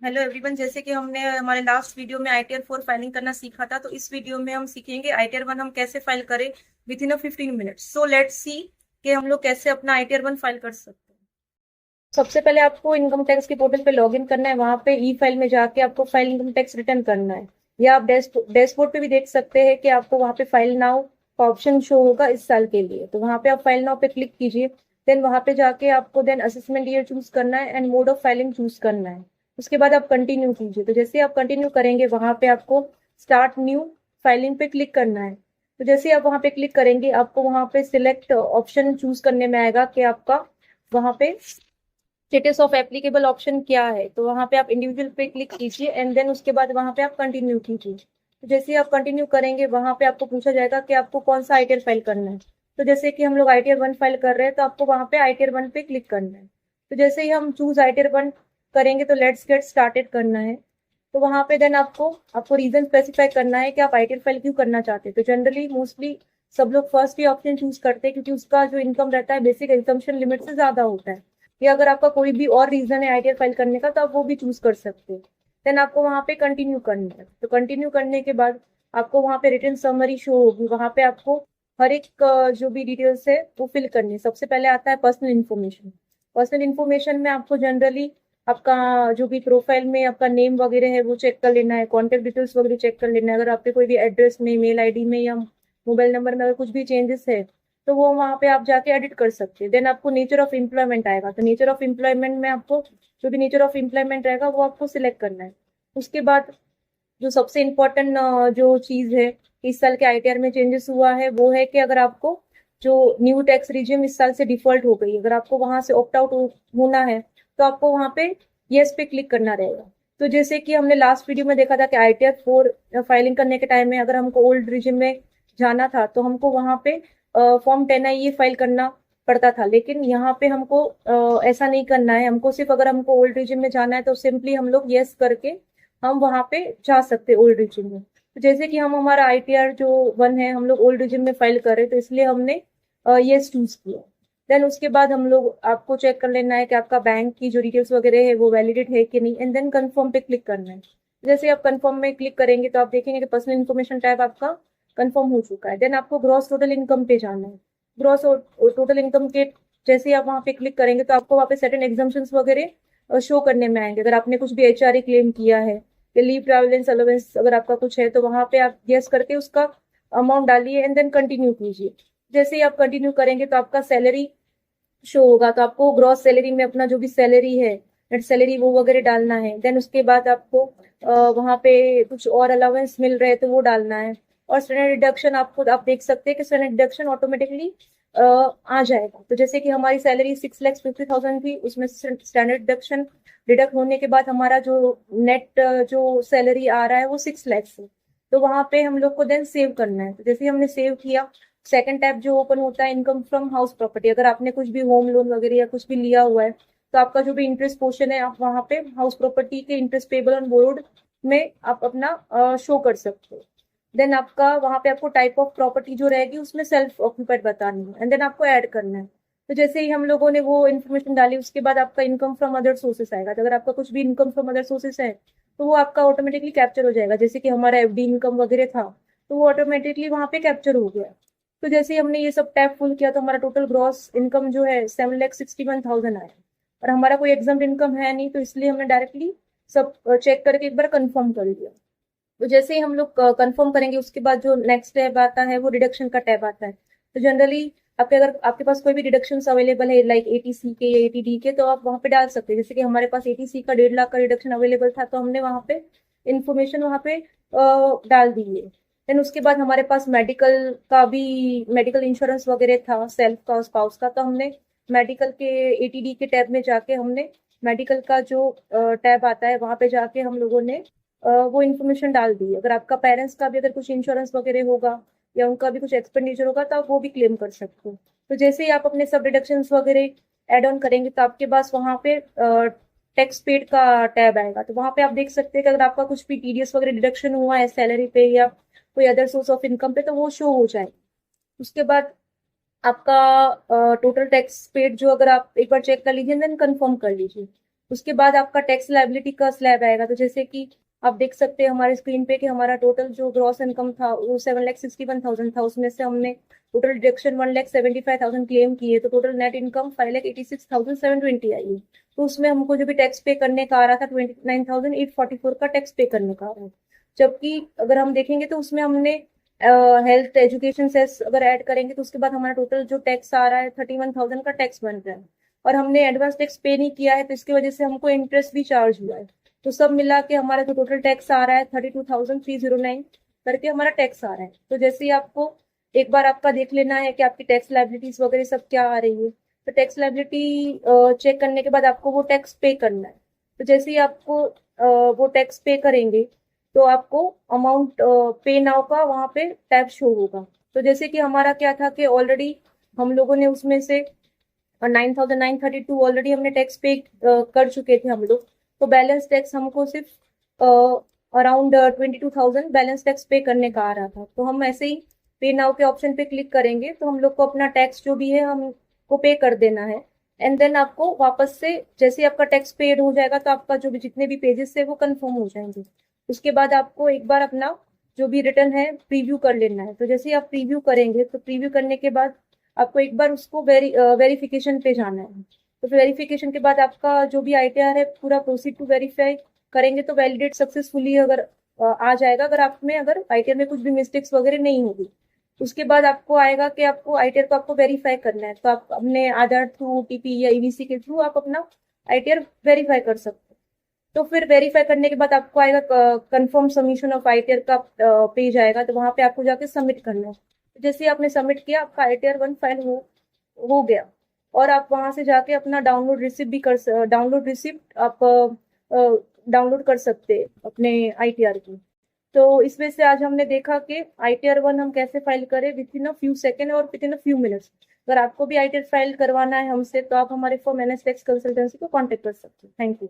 Hello everyone, जैसे कि हमने हमारे लास्ट वीडियो में आईटीआर 4 फाइलिंग करना सीखा था, तो इस वीडियो में हम सीखेंगे आईटीआर 1 हम कैसे फाइल करें with in 15 minutes. So let's see कि हम लोग कैसे अपना आईटीआर 1 फाइल कर सकते हैं। सबसे पहले आपको इनकम टैक्स के पोर्टल पे लॉगिन करना है। वहां पे ई फाइल में जाके आपको फाइल इनकम टैक्स रिटर्न करना है, या आप डैशबोर्ड पे भी देख सकते हैं कि आपको वहां पे फाइल नाउ का ऑप्शन शो होगा इस साल के लिए। तो वहां पे आप फाइल नाउ पे क्लिक कीजिए। देन वहां पे जाके आपको देन असेसमेंट ईयर चूज करना है and mode of filing choose करना है। उसके बाद आप कंटिन्यू कीजिए। तो जैसे आप कंटिन्यू करेंगे वहां पे आपको स्टार्ट न्यू फाइलिंग पे क्लिक करना है। तो जैसे आप वहां पे क्लिक करेंगे आपको वहां पे सिलेक्ट ऑप्शन चूज करने में आएगा कि आपका वहां पे स्टेटस ऑफ एप्लीकेबल ऑप्शन क्या है। तो वहां पे आप इंडिविजुअल पे क्लिक कीजिए एंड देन उसके बाद वहां पे आप कंटिन्यू कीजिए। तो जैसे ही आप कंटिन्यू करेंगे वहां पे आपको पूछा जाएगा कि आपको कौन सा आईटीआर फाइल करना है। तो जैसे कि हम लोग आईटीआर 1 फाइल कर रहे हैं तो आपको वहां पे आईटीआर 1 पे क्लिक करना है। तो जैसे ही हम चूज आईटीआर 1 करेंगे तो लेट्स गेट स्टार्टेड करना है। तो वहां पे देन आपको आपको रीजन स्पेसिफाई करना है कि आप आईटीआर फाइल क्यों करना चाहते हैं। तो जनरली मोस्टली सब लोग फर्स्ट ही ऑप्शन चूज करते हैं क्योंकि उसका जो इनकम रहता है बेसिक एग्जम्पशन लिमिट से ज्यादा होता है। या अगर आपका कोई भी और रीजन है आईटीआर फाइल करने का तो आप वो भी चूज कर सकते हैं। देन आपको वहां पे कंटिन्यू करना है। तो कंटिन्यू करने के बाद आपको वहां पे रिटर्न समरी शो होगी। वहां पे आपको हर एक जो भी डिटेल्स है वो फिल करनी है। सबसे पहले आता है पर्सनल इन्फॉर्मेशन। पर्सनल इन्फॉर्मेशन में आपको जनरली आपका जो भी प्रोफाइल में आपका नेम वगैरह है वो चेक कर लेना है, कॉन्टेक्ट डिटेल्स वगैरह चेक कर लेना है। अगर आपके कोई भी एड्रेस में, मेल आईडी में या मोबाइल नंबर में अगर कुछ भी चेंजेस है तो वो वहां पे आप जाके एडिट कर सकते हैं। देन आपको नेचर ऑफ एम्प्लॉयमेंट आएगा। तो नेचर ऑफ एम्प्लॉयमेंट में आपको जो भी नेचर ऑफ एम्प्लॉयमेंट रहेगा वो आपको सिलेक्ट करना है। उसके बाद जो सबसे इम्पोर्टेंट जो चीज है इस साल के आईटीआर में चेंजेस हुआ है वो है कि अगर आपको जो न्यू टैक्स रिजिम इस साल से डिफॉल्ट हो गई, अगर आपको वहां से ऑप्ट आउट होना है तो आपको वहां पे यस पे क्लिक करना रहेगा। तो जैसे कि हमने लास्ट वीडियो में देखा था कि आईटीआर 4 फाइलिंग करने के टाइम में अगर हमको ओल्ड रिजिम में जाना था तो हमको वहां पे फॉर्म 10I ये फाइल करना पड़ता था। लेकिन यहाँ पे हमको ऐसा नहीं करना है। हमको सिर्फ अगर हमको ओल्ड रिजिम में जाना है तो सिंपली हम लोग यस करके हम वहां पे जा सकते हैं ओल्ड रिजिम में। तो जैसे कि हम हमारा आईटीआर जो 1 है हम लोग ओल्ड रिजिम में फाइल कर रहे हैं तो इसलिए हमने यस चूज किया। देन उसके बाद हम लोग आपको चेक कर लेना है कि आपका बैंक की जो डिटेल्स वगैरह है वो वैलिडेट है कि नहीं एंड देन कंफर्म पे क्लिक करना है। जैसे आप कंफर्म में क्लिक करेंगे तो आप देखेंगे कि पर्सनल इन्फॉर्मेशन टाइप आपका कंफर्म हो चुका है। देन आपको ग्रॉस टोटल इनकम पे जाना है। ग्रॉस टोटल इनकम के जैसे ही आप वहां पे क्लिक करेंगे तो आपको वहां पे सर्टेन एग्जाम्पशंस वगैरह शो करने में आएंगे। अगर आपने कुछ भी एचआरए क्लेम किया है या लीव ट्रैवलेंस अलाउंस अगर आपका कुछ है तो वहां पे आप यस करके उसका अमाउंट डालिए एंड देन कंटिन्यू कीजिए। जैसे ही आप कंटिन्यू करेंगे तो आपका सैलरी शो होगा। तो आपको ग्रॉस सैलरी में अपना जो भी सैलरी है, नेट सैलरी, वो वगैरह डालना है। देन उसके बाद आपको वहां पे कुछ और अलाउंस मिल रहे हैं तो वो डालना है। और स्टैंडर्ड डिडक्शन आपको आप देख सकते हैं कि स्टैंडर्ड डिडक्शन ऑटोमेटिकली आ जाएगा। तो जैसे कि हमारी सैलरी 6,50,000 थी, उसमें स्टैंडर्ड डिडक्शन डिडक्ट होने के बाद हमारा जो नेट जो सैलरी आ रहा है वो 6 लाख है। तो वहां पे हम लोग को देन सेव करना है। तो जैसे ही हमने सेव किया, सेकंड टैब जो ओपन होता है इनकम फ्रॉम हाउस प्रॉपर्टी। अगर आपने कुछ भी होम लोन वगैरह या कुछ भी लिया हुआ है तो आपका जो भी इंटरेस्ट पोर्शन है आप वहां पे हाउस प्रॉपर्टी के इंटरेस्ट पेबल ऑन बोर्ड में आप अपना शो कर सकते हो। देन आपका वहां पे आपको टाइप ऑफ प्रॉपर्टी जो रहेगी उसमें सेल्फ ऑक्यूपाइड बतानी है एंड देन आपको ऐड करना है। तो जैसे ही हम लोगों ने वो इन्फॉर्मेशन डाली उसके बाद आपका इनकम फ्रॉम अदर सोर्सेस आएगा। तो अगर आपका कुछ भी इनकम फ्रॉम अदर सोर्सेस है तो वो आपका ऑटोमेटिकली कैप्चर हो जाएगा। जैसे कि हमारा एफडी इनकम वगैरह था तो वो ऑटोमेटिकली वहां पे कैप्चर हो गया। तो जैसे ही हमने ये सब टैब फुल किया तो हमारा टोटल ग्रॉस इनकम जो है 7,61,000 आया। और हमारा कोई एग्जाम इनकम है नहीं तो इसलिए हमने डायरेक्टली सब चेक करके एक बार कंफर्म कर लिया। तो जैसे ही हम लोग कंफर्म करेंगे उसके बाद जो नेक्स्ट टैब आता है वो डिडक्शन का टैब आता है। तो जनरली आपके अगर आपके पास कोई भी डिडक्शन अवेलेबल है लाइक एटीसी के या एटीडी के तो आप वहां पे डाल सकते हैं। जैसे कि हमारे पास एटीसी का 1.5 लाख का डिडक्शन अवेलेबल था तो हमने वहां पे इंफॉर्मेशन वहां पे डाल दी है। देन उसके बाद हमारे पास मेडिकल का भी मेडिकल इंश्योरेंस वगैरह था, सेल्फ का, स्पाउस का। तो हमने मेडिकल के एटीडी के टैब में जाके हमने मेडिकल का जो टैब आता है वहां पे जाके हम लोगों ने वो इन्फॉर्मेशन डाल दी। अगर आपका पेरेंट्स का भी अगर कुछ इंश्योरेंस वगैरह होगा या उनका भी कुछ एक्सपेंडिचर होगा तो आप वो भी क्लेम कर सकते हो। तो जैसे ही आप अपने सब डिडक्शन वगैरह एड ऑन करेंगे तो आपके पास वहां पे टैक्स पेड का टैब आएगा। तो वहां पे आप देख सकते हैं कि अगर आपका कुछ भी टीडीएस वगैरह डिडक्शन हुआ है सैलरी पे या कोई अदर सोर्स ऑफ इनकम पे तो वो शो हो जाए। उसके बाद आपका टोटल टैक्स पेड जो अगर आप एक बार चेक कर लीजिए देन कंफर्म कर लीजिए। उसके बाद आपका टैक्स लायबिलिटी का स्लैब आएगा। तो जैसे कि आप देख सकते हैं हमारे स्क्रीन पे कि हमारा टोटल जो ग्रॉस इनकम था वो 7,61,000 था, उसमें से हमने टोटल डिडक्शन 1,75,000 क्लेम किए, तो टोटल नेट इनकम 5,86,720 आई है। तो उसमें हमको जो भी टैक्स पे करने का आ रहा था 29,844 का टैक्स पे करने का आ रहा है। जबकि अगर हम देखेंगे तो उसमें हमने हेल्थ एजुकेशन सेस अगर ऐड करेंगे तो उसके बाद हमारा टोटल जो टैक्स आ रहा है 31,000 का टैक्स बन रहा है, और हमने एडवांस टैक्स पे नहीं किया है तो इसकी वजह से हमको इंटरेस्ट भी चार्ज हुआ है। तो सब मिला के हमारा जो टोटल टैक्स आ रहा है 32,309 करके हमारा टैक्स आ रहा है। तो जैसे ही आपको एक बार आपका देख लेना है कि आपकी टैक्स लायबिलिटीज वगैरह सब क्या आ रही है, तो टैक्स लायबिलिटी चेक करने के बाद आपको वो टैक्स पे करना है। तो जैसे ही आपको वो टैक्स पे करेंगे तो आपको अमाउंट पे नाउ का वहां पे टैब शो होगा। तो जैसे कि हमारा क्या था कि ऑलरेडी हम लोगों ने उसमें से 9,932 ऑलरेडी हमने टैक्स पे कर चुके थे हम लोग। तो बैलेंस टैक्स हमको सिर्फ अराउंड 22,000 बैलेंस टैक्स पे करने का आ रहा था। तो हम ऐसे ही पे नाउ के ऑप्शन पे क्लिक करेंगे तो हम लोग को अपना टैक्स जो भी है हमको पे कर देना है। एंड देन आपको वापस से जैसे ही आपका टैक्स पेड हो जाएगा तो आपका जो भी जितने भी पेजेस है वो कंफर्म हो जाएंगे। उसके बाद आपको एक बार अपना जो भी रिटर्न है प्रीव्यू कर लेना है। तो जैसे ही आप प्रीव्यू करेंगे तो प्रीव्यू करने के बाद आपको एक बार उसको वेरिफिकेशन पे जाना है। तो फिर वेरिफिकेशन के बाद आपका जो भी आईटीआर है पूरा प्रोसीड टू वेरीफाई करेंगे तो वैलिडेट सक्सेसफुली अगर आ जाएगा, अगर आप में अगर आईटीआर में कुछ भी मिस्टेक्स वगैरह नहीं होगी। उसके बाद आपको आएगा कि आपको आईटीआर को आपको वेरीफाई करना है, तो आप अपने आधार थ्रू, ओटीपी या ईवीसी के थ्रू आप अपना आईटीआर वेरीफाई कर सकते हो। तो फिर वेरीफाई करने के बाद आपको आएगा कंफर्म सबमिशन ऑफ आईटीआर का पेज आएगा, तो वहां पे आपको जाके सबमिट करना है। जैसे आपने सबमिट किया आपका आईटीआर 1 फाइल हो गया, और आप वहां से जाके अपना डाउनलोड रिसिप्ट भी कर डाउनलोड रिसिप्ट आप डाउनलोड कर सकते हैं अपने आईटीआर की। तो इसमें से आज हमने देखा कि आईटीआर 1 हम कैसे फाइल करें within a few second और within a few minutes. अगर आपको भी आईटीआर फाइल करवाना है हमसे तो आप हमारे फॉर एनएस टैक्स कंसल्टेंसी को कॉन्टेक्ट कर सकते हैं। Thank you.